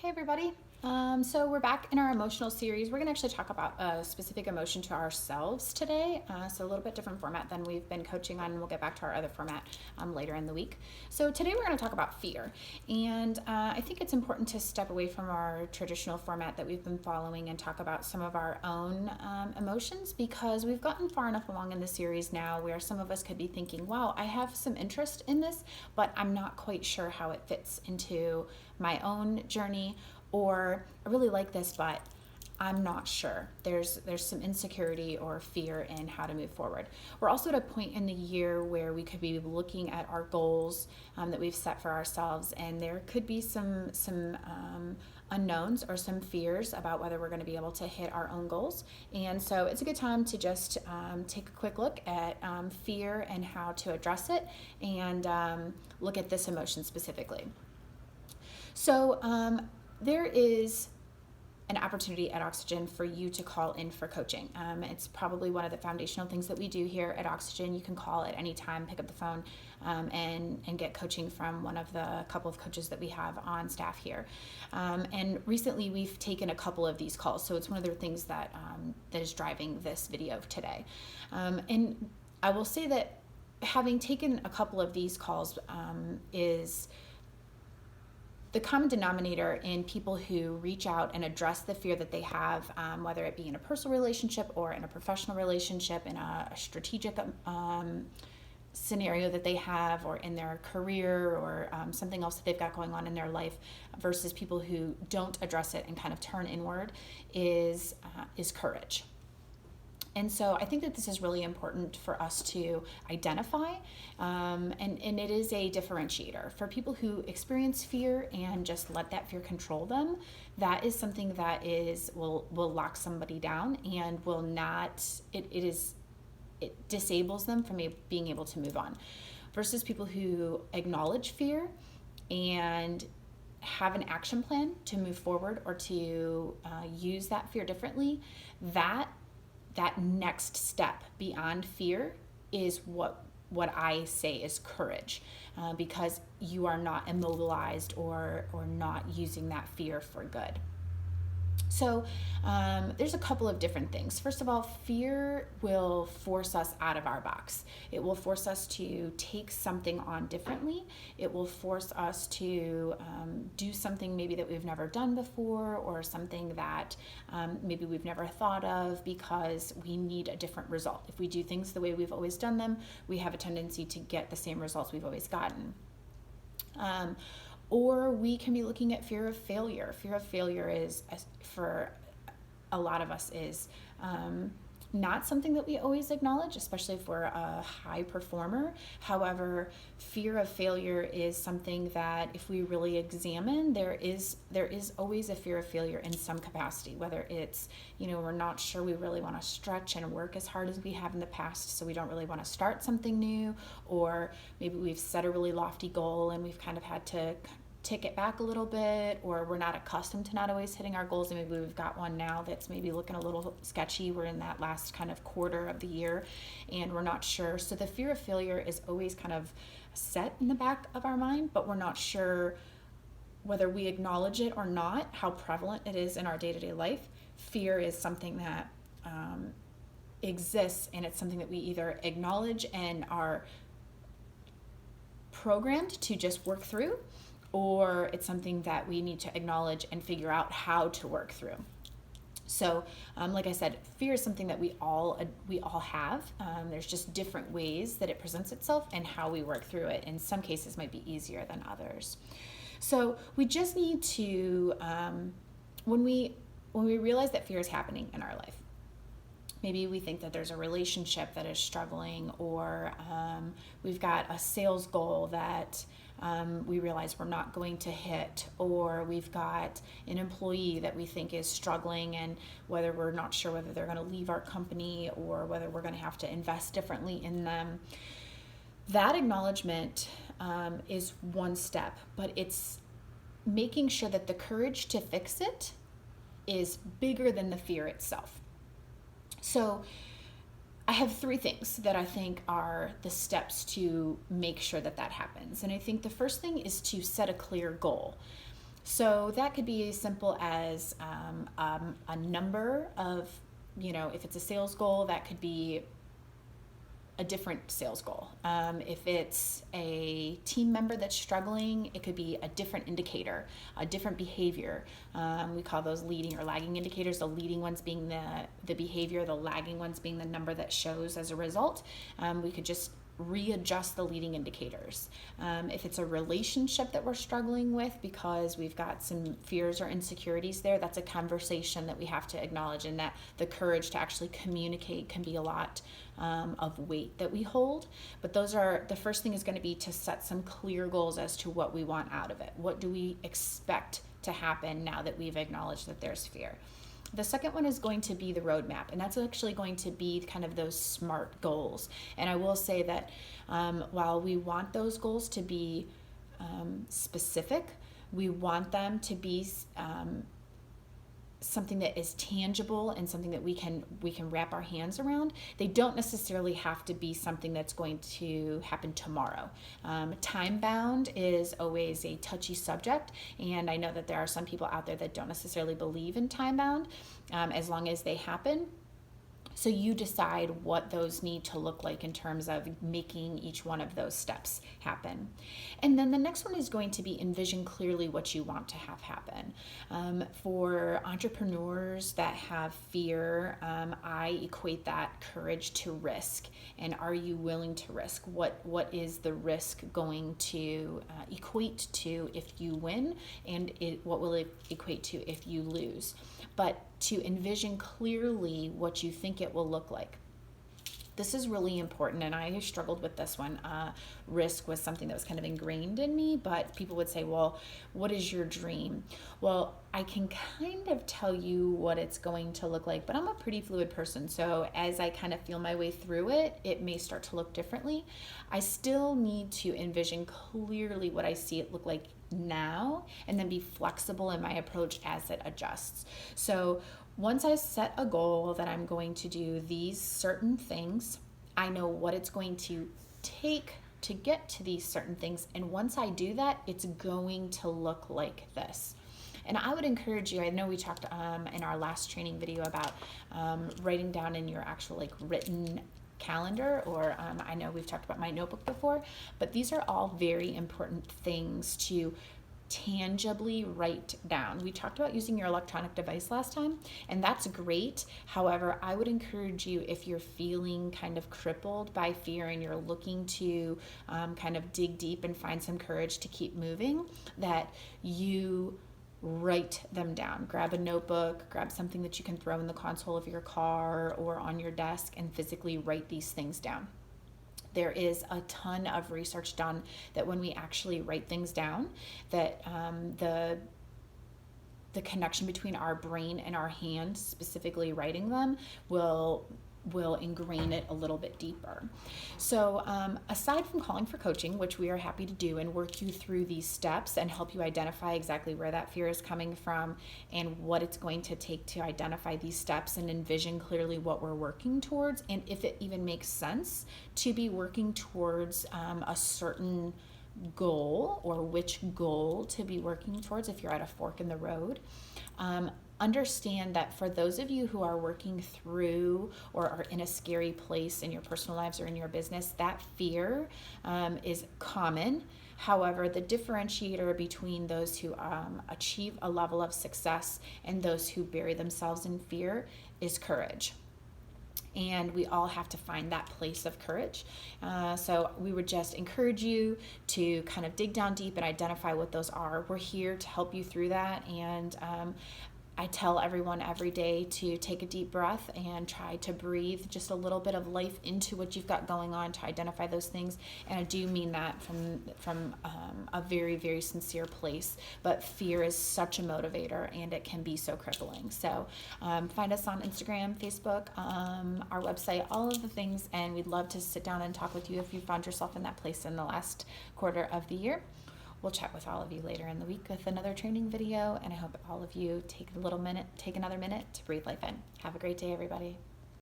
Hey everybody. So we're back in our emotional series. We're going to actually talk about a specific emotion to ourselves today. So a little bit different format than we've been coaching on. We'll get back to our other format later in the week. So today we're going to talk about fear. And I think it's important to step away from our traditional format that we've been following and talk about some of our own emotions, because we've gotten far enough along in the series now where some of us could be thinking, wow, I have some interest in this, but I'm not quite sure how it fits into my own journey, or I really like this, but I'm not sure. There's some insecurity or fear in how to move forward. We're also at a point in the year where we could be looking at our goals that we've set for ourselves, and there could be some unknowns or some fears about whether we're going to be able to hit our own goals. And so it's a good time to just take a quick look at fear and how to address it, and look at this emotion specifically. So there is an opportunity at Oxygen for you to call in for coaching. It's probably one of the foundational things that we do here at Oxygen. You can call at any time, pick up the phone, and get coaching from one of the couple of coaches that we have on staff here. And recently we've taken a couple of these calls, so it's one of the things that is driving this video today. And I will say that having taken a couple of these calls is the common denominator in people who reach out and address the fear that they have, whether it be in a personal relationship or in a professional relationship, in a strategic scenario that they have, or in their career, or something else that they've got going on in their life, versus people who don't address it and kind of turn inward, is courage. And so I think that this is really important for us to identify, and it is a differentiator. For people who experience fear and just let that fear control them, that is something that will lock somebody down and will not, it disables them from being able to move on. Versus people who acknowledge fear and have an action plan to move forward, or to use that fear differently, that next step beyond fear is what I say is courage, because you are not immobilized or not using that fear for good. So there's a couple of different things. First of all, fear will force us out of our box. It will force us to take something on differently. It will force us to do something maybe that we've never done before, or something that maybe we've never thought of, because we need a different result. If we do things the way we've always done them, we have a tendency to get the same results we've always gotten. Or we can be looking at fear of failure. Fear of failure is, for a lot of us, is not something that we always acknowledge, especially if we're a high performer. However, fear of failure is something that, if we really examine, there is always a fear of failure in some capacity, whether it's, we're not sure we really want to stretch and work as hard as we have in the past, so we don't really want to start something new, or maybe we've set a really lofty goal and we've kind of had to tick it back a little bit, or we're not accustomed to not always hitting our goals, and maybe we've got one now that's maybe looking a little sketchy. We're in that last kind of quarter of the year and we're not sure. So the fear of failure is always kind of set in the back of our mind, but we're not sure whether we acknowledge it or not, how prevalent it is in our day-to-day life. Fear is something that exists, and it's something that we either acknowledge and are programmed to just work through, or it's something that we need to acknowledge and figure out how to work through. So, like I said, fear is something that we all have. There's just different ways that it presents itself, and how we work through it in some cases might be easier than others. So we just need to, when we realize that fear is happening in our life, maybe we think that there's a relationship that is struggling, or we've got a sales goal that we realize we're not going to hit, or we've got an employee that we think is struggling, and whether we're not sure whether they're going to leave our company, or whether we're going to have to invest differently in them. That acknowledgement is one step, but it's making sure that the courage to fix it is bigger than the fear itself. So I have three things that I think are the steps to make sure that happens. And I think the first thing is to set a clear goal. So that could be as simple as a number of, if it's a sales goal, that could be a different sales goal. If it's a team member that's struggling, it could be a different indicator, a different behavior. We call those leading or lagging indicators, the leading ones being the behavior, the lagging ones being the number that shows as a result. We could just readjust the leading indicators. If it's a relationship that we're struggling with because we've got some fears or insecurities there, that's a conversation that we have to acknowledge, and that the courage to actually communicate can be a lot of weight that we hold. But the first thing is going to be to set some clear goals as to what we want out of it. What do we expect to happen now that we've acknowledged that there's fear? The second one is going to be the roadmap, and that's actually going to be kind of those SMART goals. And I will say that while we want those goals to be specific, we want them to be something that is tangible and something that we can wrap our hands around. They don't necessarily have to be something that's going to happen tomorrow. Time bound is always a touchy subject, and I know that there are some people out there that don't necessarily believe in time bound, as long as they happen. So you decide what those need to look like in terms of making each one of those steps happen. And then the next one is going to be envision clearly what you want to have happen. For entrepreneurs that have fear, I equate that courage to risk. And are you willing to risk? What is the risk going to equate to if you win, and what will it equate to if you lose? But to envision clearly what you think it will look like. This is really important, and I struggled with this one. Risk was something that was kind of ingrained in me, but people would say, well, what is your dream? Well, I can kind of tell you what it's going to look like, but I'm a pretty fluid person, so as I kind of feel my way through it, it may start to look differently. I still need to envision clearly what I see it look like now, and then be flexible in my approach as it adjusts. So once I set a goal that I'm going to do these certain things, I know what it's going to take to get to these certain things. And once I do that, it's going to look like this. And I would encourage you, I know we talked in our last training video about writing down in your actual written calendar, or I know we've talked about my notebook before, but these are all very important things to tangibly write down. We talked about using your electronic device last time, and that's great. However, I would encourage you, if you're feeling kind of crippled by fear and you're looking to kind of dig deep and find some courage to keep moving, that you write them down. Grab a notebook, grab something that you can throw in the console of your car or on your desk, and physically write these things down. There is a ton of research done that when we actually write things down, that the connection between our brain and our hand, specifically writing them, will ingrain it a little bit deeper. So aside from calling for coaching, which we are happy to do and work you through these steps and help you identify exactly where that fear is coming from and what it's going to take to identify these steps and envision clearly what we're working towards, and if it even makes sense to be working towards a certain goal, or which goal to be working towards if you're at a fork in the road. Understand that for those of you who are working through or are in a scary place in your personal lives or in your business, that fear is common. However, the differentiator between those who achieve a level of success and those who bury themselves in fear is courage. And we all have to find that place of courage. So we would just encourage you to kind of dig down deep and identify what those are. We're here to help you through that. And I tell everyone every day to take a deep breath and try to breathe just a little bit of life into what you've got going on to identify those things. And I do mean that from a very, very sincere place. But fear is such a motivator, and it can be so crippling. So find us on Instagram, Facebook, our website, all of the things. And we'd love to sit down and talk with you if you found yourself in that place in the last quarter of the year. We'll chat with all of you later in the week with another training video, and I hope all of you take another minute to breathe life in. Have a great day, everybody.